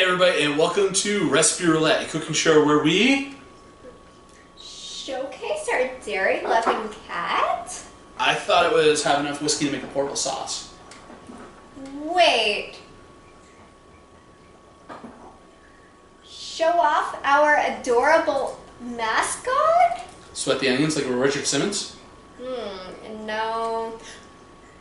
everybody, and welcome to Recipe Roulette, a cooking show where we showcase our dairy-loving cat? I thought it was have enough whiskey to make a portable sauce. Wait. Show off our adorable mascot? Sweat the onions like we're Richard Simmons? No.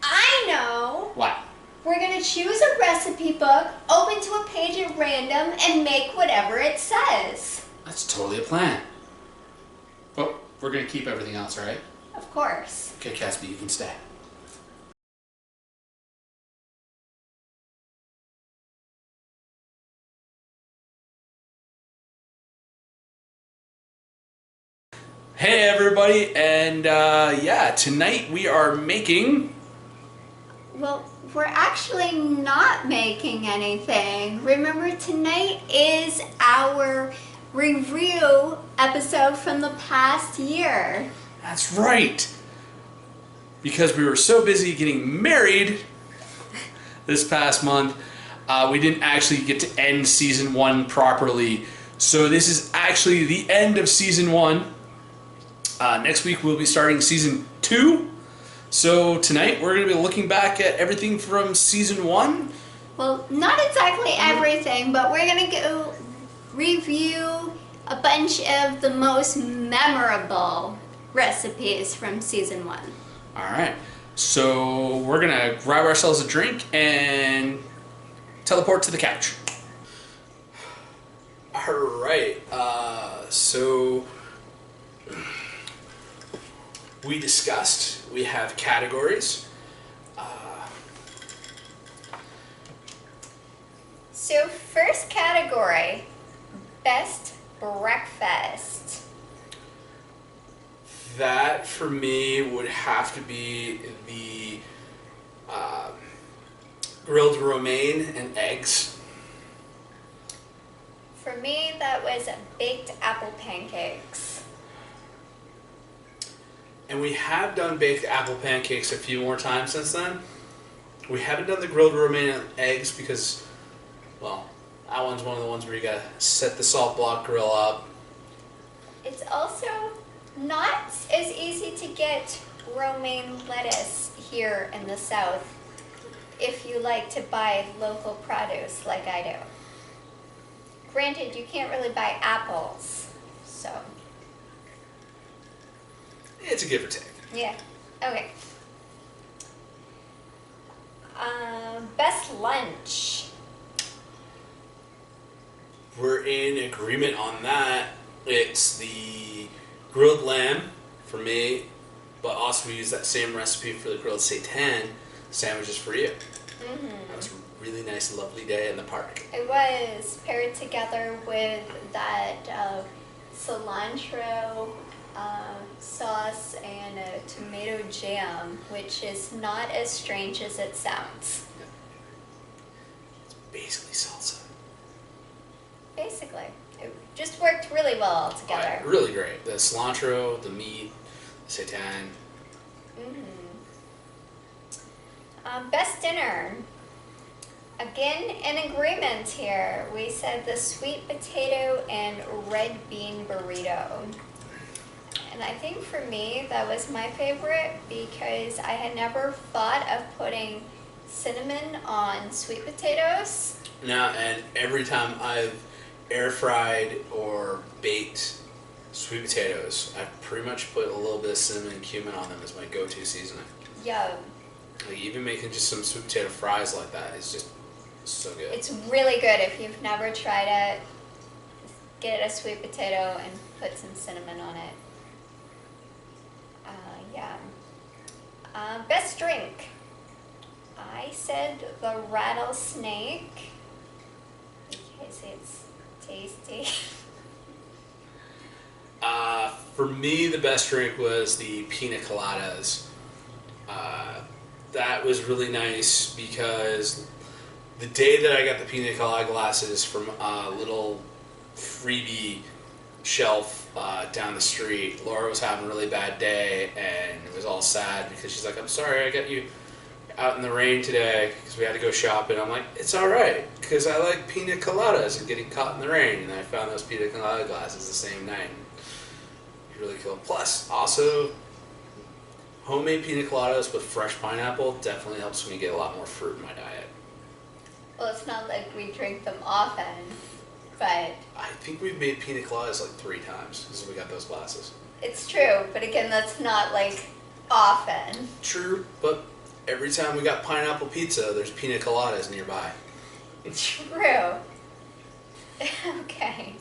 I know. What? We're going to choose a recipe book, open to a page at random, and make whatever it says. That's totally a plan. But we're going to keep everything else, right? Of course. Okay, Casby, you can stay. Hey everybody, and yeah, tonight we are making... Well, we're actually not making anything. Remember, tonight is our review episode from the past year. That's right! Because we were so busy getting married this past month, we didn't actually get to end season 1 properly. So this is actually the end of season 1. Next week we'll be starting season 2. So tonight we're going to be looking back at everything from season 1. Well, not exactly everything, but we're going to go review a bunch of the most memorable recipes from season 1. Alright, so we're going to grab ourselves a drink and teleport to the couch. Alright, so we discussed, we have categories. So first category, best breakfast. That for me would have to be the grilled romaine and eggs. For me, that was baked apple pancakes. And we have done baked apple pancakes a few more times since then. We haven't done the grilled romaine and eggs because, well, that one's one of the ones where you gotta set the salt block grill up. It's also not as easy to get romaine lettuce here in the South if you like to buy local produce like I do. Granted, you can't really buy apples, so... It's a give or take. Yeah, okay. Best lunch. We're in agreement on that. It's the grilled lamb for me, but also we use that same recipe for the grilled seitan sandwiches for you. That was a really nice, lovely day in the park. It was paired together with that cilantro sauce and a tomato jam, which is not as strange as it sounds. It's basically salsa. Basically. It just worked really well all together. Really great. The cilantro, the meat, the seitan. Best dinner. Again, in agreement here. We said the sweet potato and red bean burrito. And I think for me, that was my favorite because I had never thought of putting cinnamon on sweet potatoes. Now, and every time I've air fried or baked sweet potatoes, I pretty much put a little bit of cinnamon and cumin on them as my go-to seasoning. Yum. Like even making just some sweet potato fries like that is just so good. It's really good if you've never tried it. Get a sweet potato and put some cinnamon on it. Best drink. I said the rattlesnake because it's tasty. For me, the best drink was the pina coladas. That was really nice because the day that I got the pina colada glasses from a little freebie shelf down the street, Laura was having a really bad day and it was all sad because she's like, I'm sorry, I got you out in the rain today because we had to go shopping. I'm like, it's all right because I like pina coladas and getting caught in the rain. And I found those pina colada glasses the same night. Really cool. Plus, also, homemade pina coladas with fresh pineapple definitely helps me get a lot more fruit in my diet. Well, it's not like we drink them often, but I think we've made pina coladas like 3 times since we got those glasses. it's true. But again, that's not like often. True, but every time we got pineapple pizza, there's pina coladas nearby. True. Okay.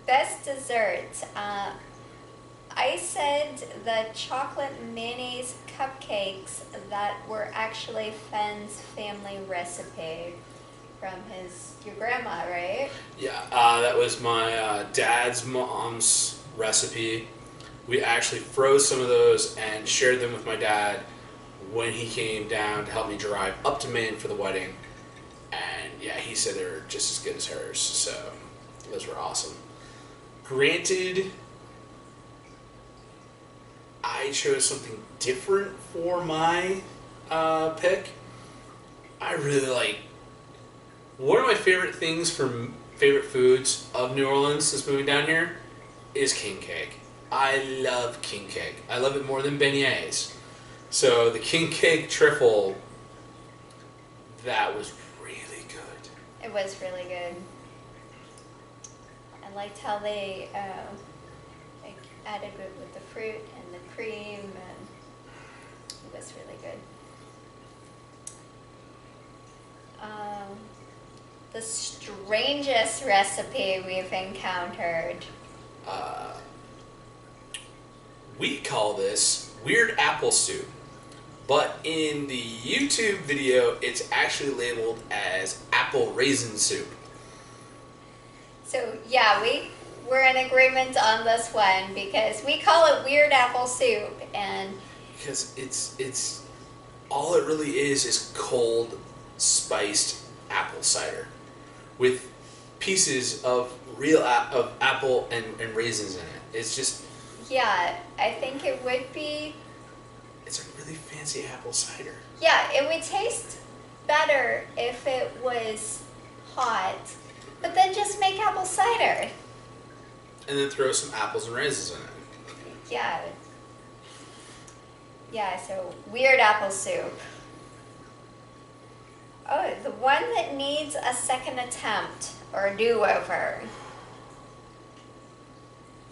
Best dessert. I said the chocolate mayonnaise cupcakes that were actually Fen's family recipe from your grandma, right? Yeah, that was my dad's mom's recipe. We actually froze some of those and shared them with my dad when he came down to help me drive up to Maine for the wedding. And yeah, he said they were just as good as hers, so those were awesome. Granted, I chose something different for my pick. I really like, one of my favorite things from favorite foods of New Orleans since moving down here is king cake. I love king cake. I love it more than beignets. So the king cake trifle, that was really good. It was really good. I liked how they like added it with the fruit and the cream, and it was really good. The strangest recipe we've encountered. We call this weird apple soup, but in the YouTube video, it's actually labeled as apple raisin soup. So yeah, we're in agreement on this one because we call it weird apple soup, and Because it's all it really is cold spiced apple cider with pieces of real of apple and raisins in it. It's just, yeah, I think it would be. it's a really fancy apple cider. Yeah, it would taste better if it was hot, but then just make apple cider. And then throw some apples and raisins in it. Yeah. Yeah, so weird apple soup. Oh, the one that needs a second attempt or a do-over.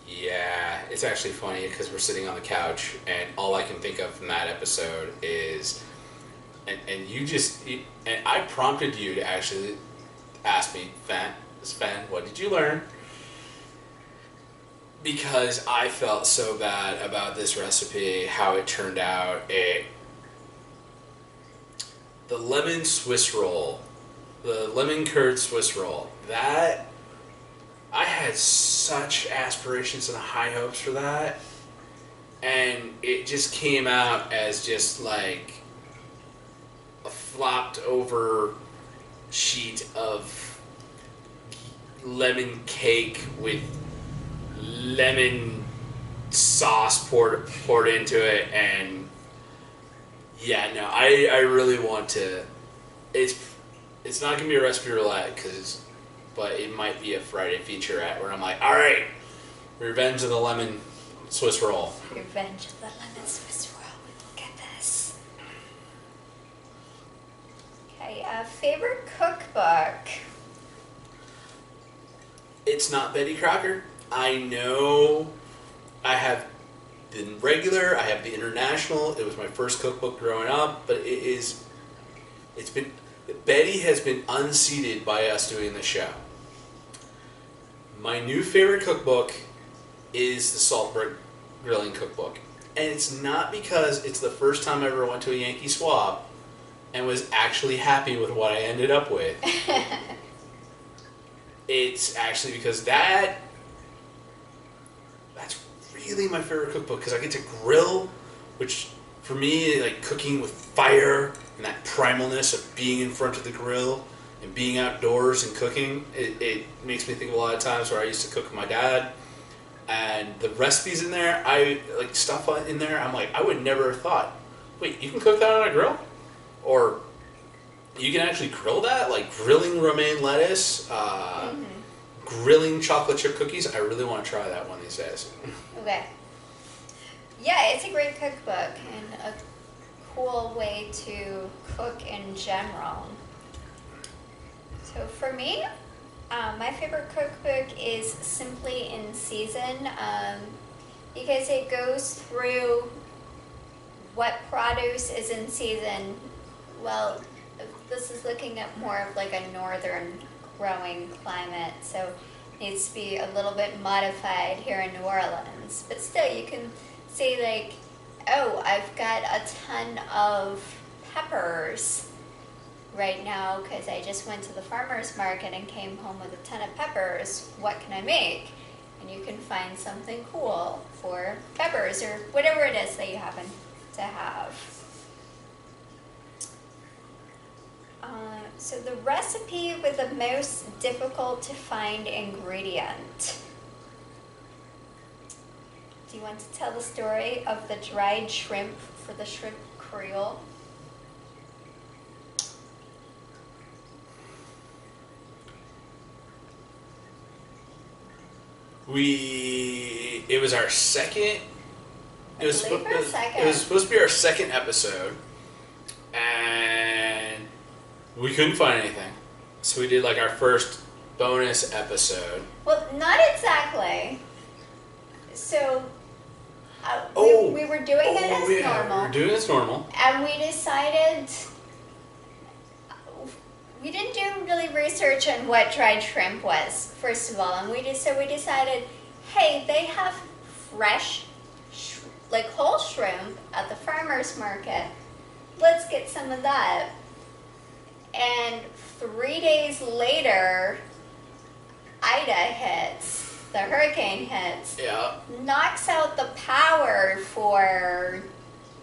Yeah, it's actually funny because we're sitting on the couch and all I can think of from that episode is, and I prompted you to actually ask me, Fen, what did you learn? Because I felt so bad about this recipe, how it turned out. The lemon Swiss roll, the lemon curd Swiss roll, that, I had such aspirations and high hopes for that, and it just came out as just like a flopped over sheet of lemon cake with lemon sauce poured into it, and yeah, no, I really want to. It's not gonna be a recipe roulette but it might be a Friday featurette where I'm like, all right, Revenge of the Lemon Swiss Roll. Revenge of the Lemon Swiss Roll. Look at this. Okay, favorite cookbook. It's not Betty Crocker. I know I have the regular, I have the international. It was my first cookbook growing up, but Betty has been unseated by us doing this show. My new favorite cookbook is the Saltburg Grilling Cookbook. And it's not because it's the first time I ever went to a Yankee Swap and was actually happy with what I ended up with. It's actually because that's really my favorite cookbook, because I get to grill, which for me, like cooking with fire and that primalness of being in front of the grill and being outdoors and cooking, it makes me think of a lot of times where I used to cook with my dad, and the recipes in there, stuff in there, I'm like, I would never have thought Wait, you can cook that on a grill? Or you can actually grill that? Like grilling romaine lettuce, grilling chocolate chip cookies? I really want to try that one these days. Okay. Yeah, it's a great cookbook and a cool way to cook in general. So for me, my favorite cookbook is Simply in Season, because it goes through what produce is in season. Well, this is looking at more of like a northern growing climate, so it needs to be a little bit modified here in New Orleans. But still, you can see like, oh, I've got a ton of peppers right now because I just went to the farmer's market and came home with a ton of peppers. What can I make? And you can find something cool for peppers or whatever it is that you happen to have. So the recipe with the most difficult to find ingredient. Do you want to tell the story of the dried shrimp for the shrimp creole? It was our second. It was supposed to be our second episode, and we couldn't find anything, so we did like our first bonus episode. Well, not exactly. So we were doing it as normal. We were doing it as normal, and we decided we didn't do really research on what dried shrimp was, first of all, and we decided, hey, they have fresh, like whole shrimp at the farmer's market. Let's get some of that. And 3 days later, Ida hits, the hurricane hits, knocks out the power for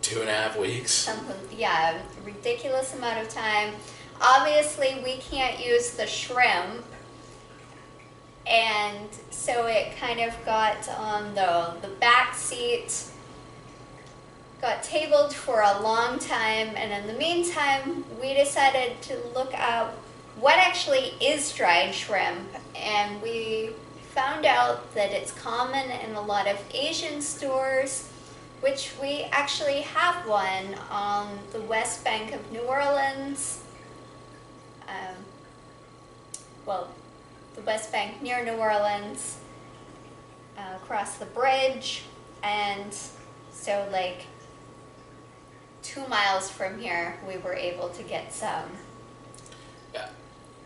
2.5 weeks. Something, yeah, a ridiculous amount of time. Obviously, we can't use the shrimp, and so it kind of got on the back seat, got tabled for a long time, and in the meantime, we decided to look at what actually is dried shrimp, and we found out that it's common in a lot of Asian stores, which we actually have one on the West Bank of New Orleans. The West Bank near New Orleans, across the bridge, and so like 2 miles from here, we were able to get some. Yeah,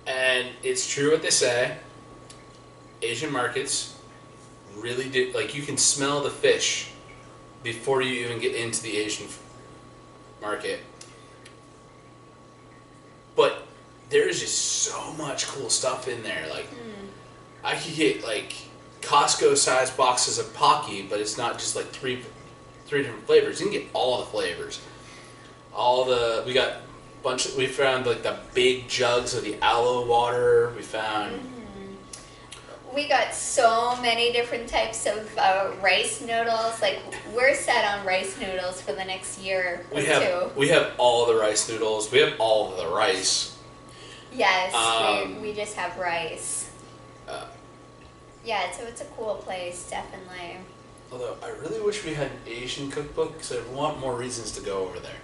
and it's true what they say. Asian markets really do, like you can smell the fish before you even get into the Asian market. But there's just so much cool stuff in there. Like, I could get like Costco-sized boxes of Pocky, but it's not just like three different flavors. You can get all the flavors. We found like the big jugs of the aloe water. We found. We got so many different types of rice noodles. Like, we're set on rice noodles for the next year or two. We have all the rice noodles. We have all of the rice. Yes, we just have rice. Yeah, so it's a cool place, definitely. Although, I really wish we had an Asian cookbook, because I want more reasons to go over there.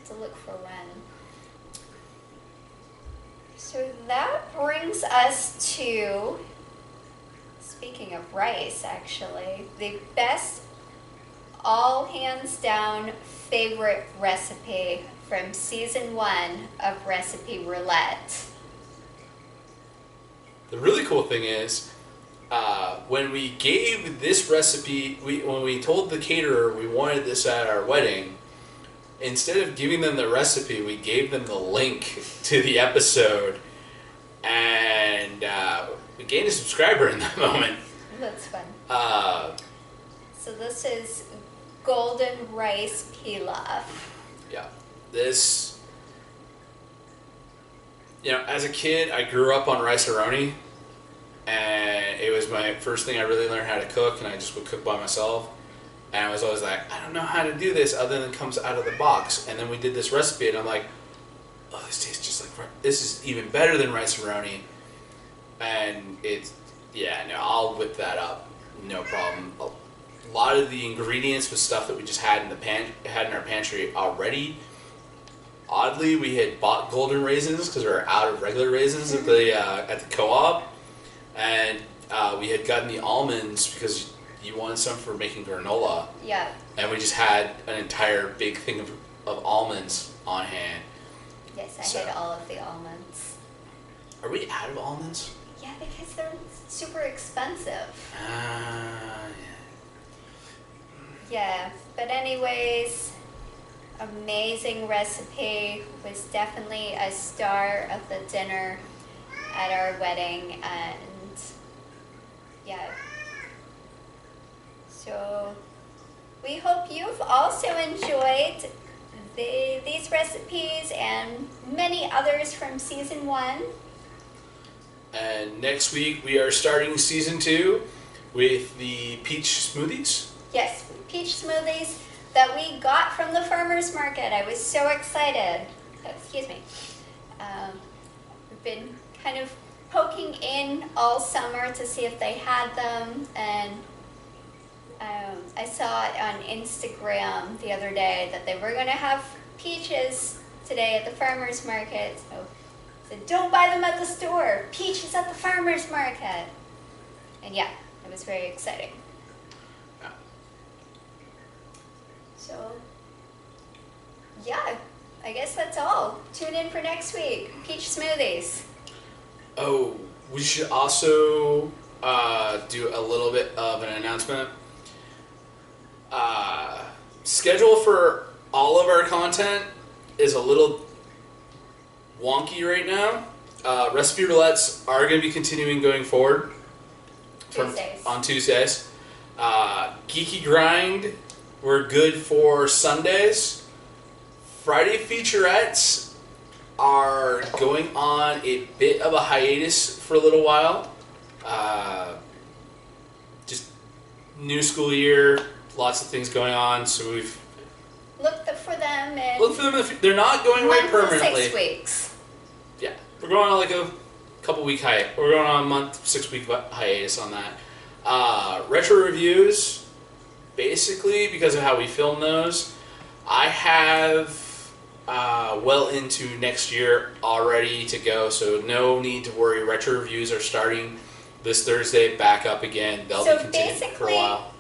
To look for when. So that brings us to, speaking of rice, actually, the best, all hands down favorite recipe from season 1 of Recipe Roulette. The really cool thing is, when we gave this recipe, when we told the caterer we wanted this at our wedding, instead of giving them the recipe, we gave them the link to the episode, and we gained a subscriber in that moment. That's fun. So this is golden rice pilaf. Yeah. This, as a kid, I grew up on rice-a-roni, and it was my first thing I really learned how to cook, and I just would cook by myself. And I was always like, I don't know how to do this other than it comes out of the box. And then we did this recipe, and I'm like, oh, this tastes just like this is even better than rice-a-roni. And it's, yeah, no, I'll whip that up, no problem. A lot of the ingredients was stuff that we just had in our pantry already. Oddly, we had bought golden raisins because we were out of regular raisins at the co-op, and we had gotten the almonds because you wanted some for making granola. Yeah. And we just had an entire big thing of almonds on hand. Yes, I had all of the almonds. Are we out of almonds? Yeah, because they're super expensive. Yeah. Yeah, but anyways, amazing recipe. Was definitely a star of the dinner at our wedding, and yeah. So we hope you've also enjoyed these recipes and many others from season 1. And next week we are starting season 2 with the peach smoothies. Yes, peach smoothies that we got from the farmer's market. I was so excited. Excuse me. We've been kind of poking in all summer to see if they had them, and I saw it on Instagram the other day that they were going to have peaches today at the farmer's market. So I said, don't buy them at the store. Peaches at the farmer's market. And yeah, it was very exciting. Yeah. So, yeah, I guess that's all. Tune in for next week. Peach smoothies. Oh, we should also do a little bit of an announcement. Schedule for all of our content is a little wonky right now. Recipe Roulettes are going to be continuing going forward on Tuesdays. Geeky Grind, we're good for Sundays. Friday Featurettes are going on a bit of a hiatus for a little while. Just new school year, lots of things going on, so we've Look for them in they're not going away 1 to permanently. 6 weeks. Yeah, we're going on like a couple week hiatus. We're going on a month, 6 week hiatus on that. Retro reviews, basically because of how we film those, I have well into next year already to go, so no need to worry. Retro reviews are starting this Thursday, back up again. They'll So be continuing for a while.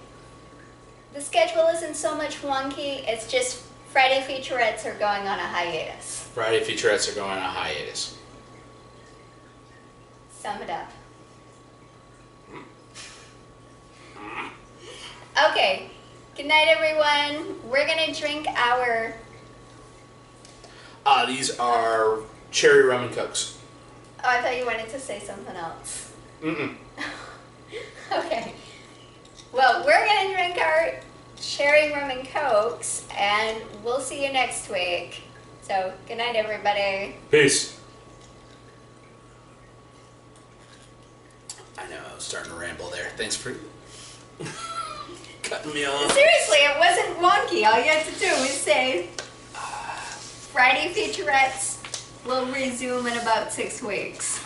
The schedule isn't so much wonky, it's just Friday Featurettes are going on a hiatus. Friday Featurettes are going on a hiatus. Sum it up. Okay, good night everyone. We're gonna drink our... These are cherry rum and cokes. Oh, I thought you wanted to say something else. Mm-mm. Okay. Well, we're gonna drink our cherry rum and cokes, and we'll see you next week. So, good night everybody. Peace. I know, I was starting to ramble there. Thanks for cutting me off. Seriously, it wasn't wonky. All you had to do was say, Friday Featurettes will resume in about 6 weeks.